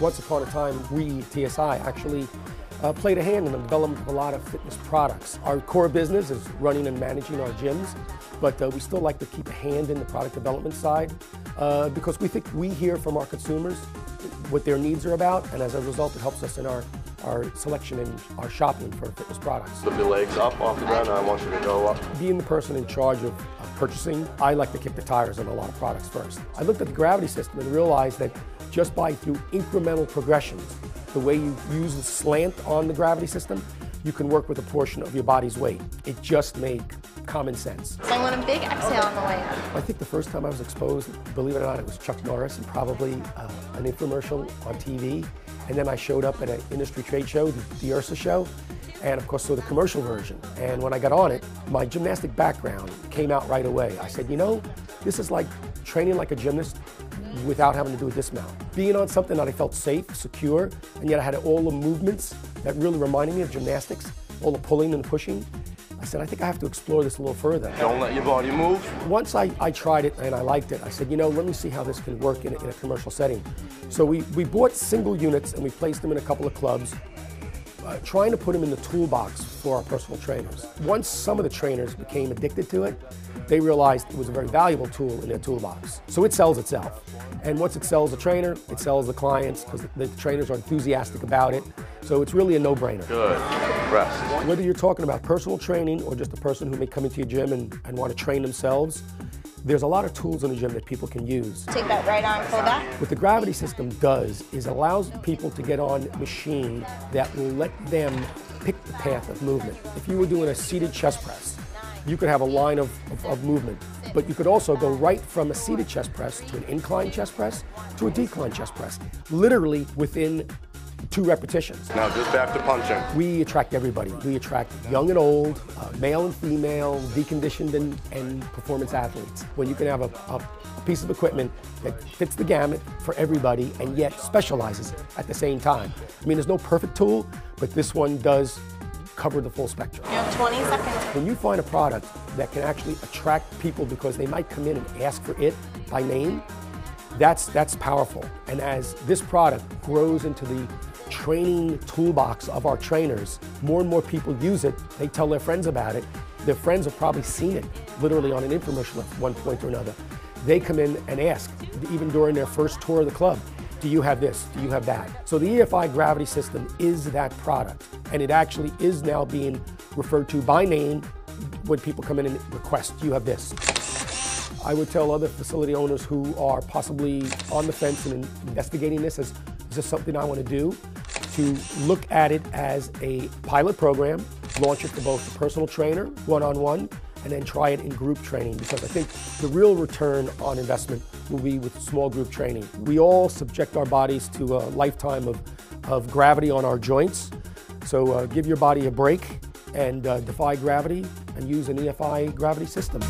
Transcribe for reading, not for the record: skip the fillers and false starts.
Once upon a time, we, TSI, actually played a hand in the development of a lot of fitness products. Our core business is running and managing our gyms, but we still like to keep a hand in the product development side because we think we hear from our consumers what their needs are about, and as a result it helps us in our selection and our shopping for fitness products. Flip your legs up off the ground, and I want you to go up. Being the person in charge of purchasing, I like to kick the tires on a lot of products first. I looked at the gravity system and realized that just by through incremental progressions, the way you use the slant on the gravity system, you can work with a portion of your body's weight. It just made common sense. So I want a big exhale on the way up. I think the first time I was exposed, believe it or not, it was Chuck Norris and probably an infomercial on TV. And then I showed up at an industry trade show, the IRSA show, and of course saw the commercial version. And when I got on it, my gymnastic background came out right away. I said, you know, this is like training like a gymnast without having to do a dismount. Being on something that I felt safe, secure, and yet I had all the movements that really reminded me of gymnastics, all the pulling and the pushing. I said, I think I have to explore this a little further. Don't let your body move. Once I tried it and I liked it, I said, you know, let me see how this can work in a commercial setting. So we bought single units and we placed them in a couple of clubs, trying to put them in the toolbox for our personal trainers. Once some of the trainers became addicted to it, they realized it was a very valuable tool in their toolbox. So it sells itself. And once it sells the trainer, it sells the clients because the trainers are enthusiastic about it. So it's really a no-brainer. Good. Rest. Whether you're talking about personal training or just a person who may come into your gym and want to train themselves, there's a lot of tools in the gym that people can use. Take that right arm, pull back. What the gravity system does is allows people to get on a machine that will let them pick the path of movement. If you were doing a seated chest press, you could have a line of movement, but you could also go right from a seated chest press to an incline chest press to a decline chest press, literally within 2 repetitions. Now just back to punching. We attract everybody. We attract young and old, male and female, deconditioned and performance athletes. When you can have a piece of equipment that fits the gamut for everybody and yet specializes at the same time. I mean, there's no perfect tool, but this one does cover the full spectrum. You have 20 seconds. When you find a product that can actually attract people because they might come in and ask for it by name, that's powerful. And as this product grows into the training toolbox of our trainers, more and more people use it. They tell their friends about it. Their friends have probably seen it literally on an infomercial at one point or another. They come in and ask, even during their first tour of the club, do you have this? Do you have that? So the EFI gravity system is that product, and it actually is now being referred to by name when people come in and request, do you have this? I would tell other facility owners who are possibly on the fence and investigating this as, is this something I want to do? To look at it as a pilot program, launch it for both the personal trainer, one-on-one, and then try it in group training, because I think the real return on investment will be with small group training. We all subject our bodies to a lifetime of gravity on our joints, so give your body a break and defy gravity and use an EFI gravity system.